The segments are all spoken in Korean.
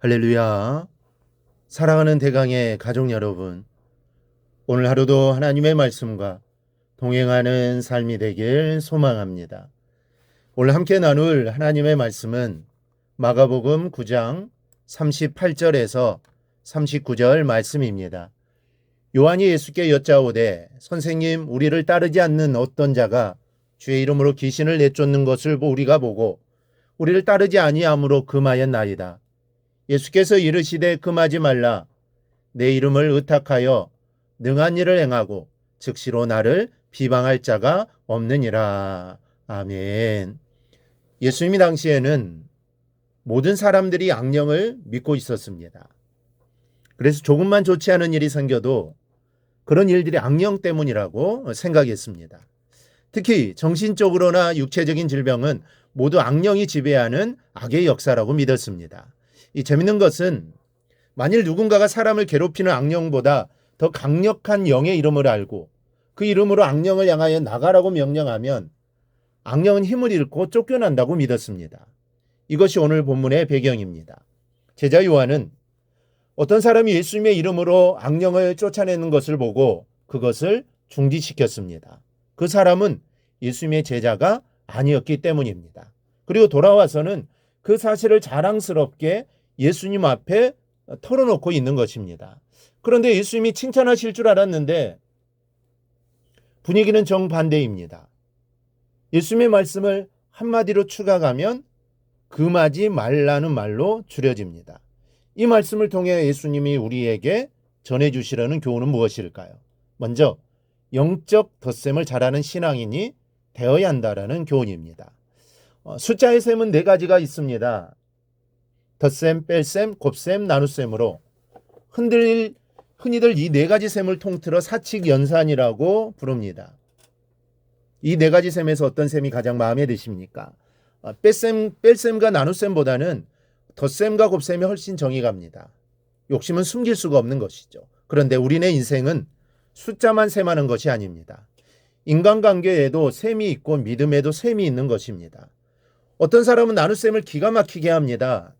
할렐루야. 사랑하는 대강의 가족 여러분, 오늘 하루도 하나님의 말씀과 동행하는 삶이 되길 소망합니다. 오늘 함께 나눌 하나님의 말씀은 마가복음 9장 38절에서 39절 말씀입니다. 요한이 예수께 여짜오되 선생님, 우리를 따르지 않는 어떤 자가 주의 이름으로 귀신을 내쫓는 것을 우리가 보고 우리를 따르지 아니함으로 금하였나이다. 예수께서 이르시되 금하지 말라. 내 이름을 의탁하여 능한 일을 행하고 즉시로 나를 비방할 자가 없느니라. 아멘. 예수님이 당시에는 모든 사람들이 악령을 믿고 있었습니다. 그래서 조금만 좋지 않은 일이 생겨도 그런 일들이 악령 때문이라고 생각했습니다. 특히 정신적으로나 육체적인 질병은 모두 악령이 지배하는 악의 역사라고 믿었습니다. 이 재밌는 것은 만일 누군가가 사람을 괴롭히는 악령보다 더 강력한 영의 이름을 알고 그 이름으로 악령을 향하여 나가라고 명령하면 악령은 힘을 잃고 쫓겨난다고 믿었습니다. 이것이 오늘 본문의 배경입니다. 제자 요한은 어떤 사람이 예수님의 이름으로 악령을 쫓아내는 것을 보고 그것을 중지시켰습니다. 그 사람은 예수님의 제자가 아니었기 때문입니다. 그리고 돌아와서는 그 사실을 자랑스럽게 예수님 앞에 털어놓고 있는 것입니다. 그런데 예수님이 칭찬하실 줄 알았는데 분위기는 정반대입니다. 예수님의 말씀을 한마디로 추가하면 금하지 말라는 말로 줄여집니다. 이 말씀을 통해 예수님이 우리에게 전해주시려는 교훈은 무엇일까요? 먼저 영적 덧셈을 잘하는 신앙인이 되어야 한다라는 교훈입니다. 숫자의 셈은 4가지가 있습니다. 덧셈, 뺄셈, 곱셈, 나눗셈으로 흔히들 이 4가지 셈을 통틀어 사칙연산이라고 부릅니다. 이 4가지 셈에서 어떤 셈이 가장 마음에 드십니까? 뺄셈과 나눗셈보다는 덧셈과 곱셈이 훨씬 정이 갑니다. 욕심은 숨길 수가 없는 것이죠. 그런데 우리네 인생은 숫자만 셈하는 것이 아닙니다. 인간관계에도 셈이 있고 믿음에도 셈이 있는 것입니다. 어떤 사람은 나눗셈을 기가 막히게 합니다.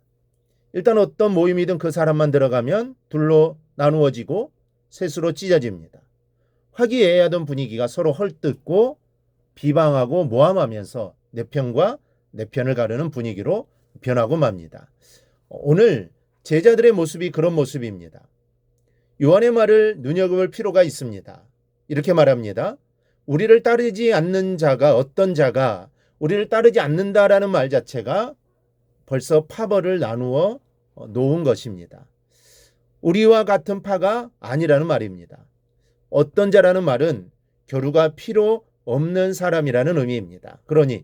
일단 어떤 모임이든 그 사람만 들어가면 둘로 나누어지고 셋으로 찢어집니다. 화기애애하던 분위기가 서로 헐뜯고 비방하고 모함하면서 내 편과 내 편을 가르는 분위기로 변하고 맙니다. 오늘 제자들의 모습이 그런 모습입니다. 요한의 말을 눈여겨볼 필요가 있습니다. 이렇게 말합니다. 우리를 따르지 않는 자가, 어떤 자가 우리를 따르지 않는다라는 말 자체가 벌써 파벌을 나누어 놓은 것입니다. 우리와 같은 파가 아니라는 말입니다. 어떤 자라는 말은 교류가 필요 없는 사람이라는 의미입니다. 그러니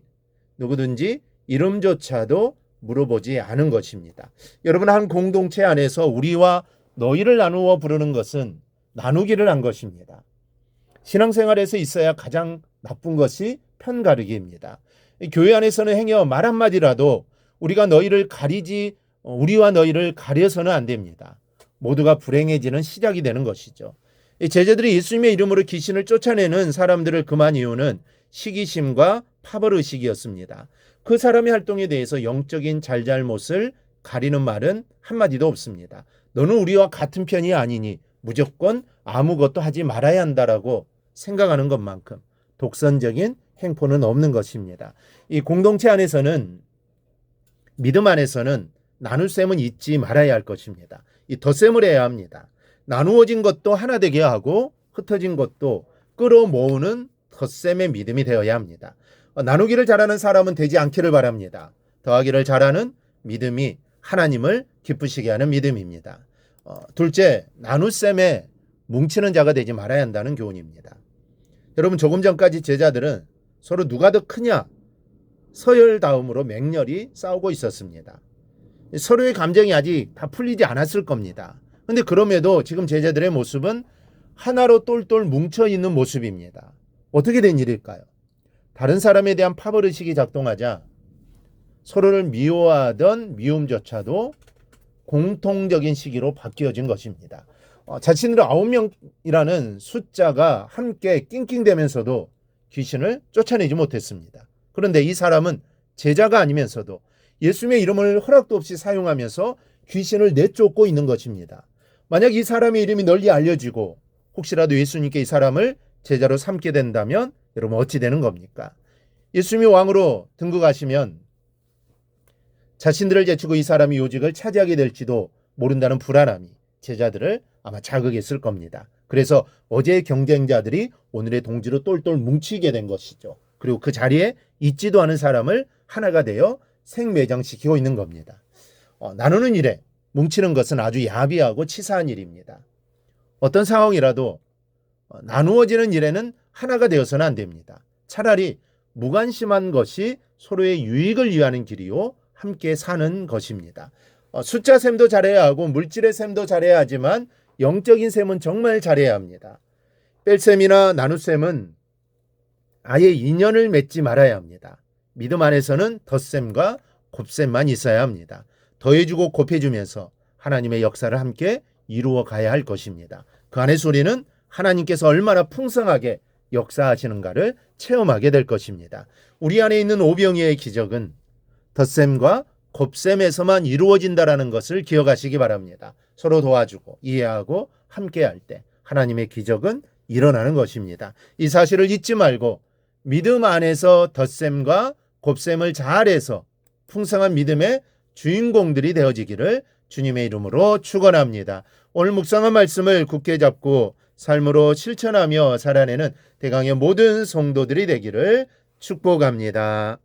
누구든지 이름조차도 물어보지 않은 것입니다. 여러분, 한 공동체 안에서 우리와 너희를 나누어 부르는 것은 나누기를 한 것입니다. 신앙생활에서 있어야 가장 나쁜 것이 편가르기입니다. 교회 안에서는 행여 말 한마디라도 우리와 너희를 가려서는 안 됩니다. 모두가 불행해지는 시작이 되는 것이죠. 제자들이 예수님의 이름으로 귀신을 쫓아내는 사람들을 금한 이유는 시기심과 파벌의식이었습니다. 그 사람의 활동에 대해서 영적인 잘잘못을 가리는 말은 한마디도 없습니다. 너는 우리와 같은 편이 아니니 무조건 아무것도 하지 말아야 한다라고 생각하는 것만큼 독선적인 행포는 없는 것입니다. 이 공동체 안에서는, 믿음 안에서는 나눗셈은 잊지 말아야 할 것입니다. 이 덧셈을 해야 합니다. 나누어진 것도 하나 되게 하고 흩어진 것도 끌어모으는 덧셈의 믿음이 되어야 합니다. 나누기를 잘하는 사람은 되지 않기를 바랍니다. 더하기를 잘하는 믿음이 하나님을 기쁘시게 하는 믿음입니다. 둘째, 나눗셈에 뭉치는 자가 되지 말아야 한다는 교훈입니다. 여러분, 조금 전까지 제자들은 서로 누가 더 크냐 서열다음으로 맹렬히 싸우고 있었습니다. 서로의 감정이 아직 다 풀리지 않았을 겁니다. 그런데 그럼에도 지금 제자들의 모습은 하나로 똘똘 뭉쳐있는 모습입니다. 어떻게 된 일일까요? 다른 사람에 대한 파벌의식이 작동하자 서로를 미워하던 미움조차도 공통적인 시기로 바뀌어진 것입니다. 자신으로 9명이라는 숫자가 함께 낑낑대면서도 귀신을 쫓아내지 못했습니다. 그런데 이 사람은 제자가 아니면서도 예수님의 이름을 허락도 없이 사용하면서 귀신을 내쫓고 있는 것입니다. 만약 이 사람의 이름이 널리 알려지고 혹시라도 예수님께 이 사람을 제자로 삼게 된다면 여러분 어찌 되는 겁니까? 예수님이 왕으로 등극하시면 자신들을 제치고 이 사람이 요직을 차지하게 될지도 모른다는 불안함이 제자들을 아마 자극했을 겁니다. 그래서 어제의 경쟁자들이 오늘의 동지로 똘똘 뭉치게 된 것이죠. 그리고 그 자리에 있지도 않은 사람을 하나가 되어 생매장시키고 있는 겁니다. 나누는 일에 뭉치는 것은 아주 야비하고 치사한 일입니다. 어떤 상황이라도 나누어지는 일에는 하나가 되어서는 안 됩니다. 차라리 무관심한 것이 서로의 유익을 위하는 길이요 함께 사는 것입니다. 숫자 셈도 잘해야 하고 물질의 셈도 잘해야 하지만 영적인 셈은 정말 잘해야 합니다. 뺄셈이나 나눗셈은 아예 인연을 맺지 말아야 합니다. 믿음 안에서는 덧셈과 곱셈만 있어야 합니다. 더해주고 곱해주면서 하나님의 역사를 함께 이루어 가야 할 것입니다. 그 안의 소리는 하나님께서 얼마나 풍성하게 역사하시는가를 체험하게 될 것입니다. 우리 안에 있는 오병이의 기적은 덧셈과 곱셈에서만 이루어진다라는 것을 기억하시기 바랍니다. 서로 도와주고 이해하고 함께할 때 하나님의 기적은 일어나는 것입니다. 이 사실을 잊지 말고 믿음 안에서 덧셈과 곱셈을 잘해서 풍성한 믿음의 주인공들이 되어지기를 주님의 이름으로 축원합니다. 오늘 묵상한 말씀을 굳게 잡고 삶으로 실천하며 살아내는 대강의 모든 성도들이 되기를 축복합니다.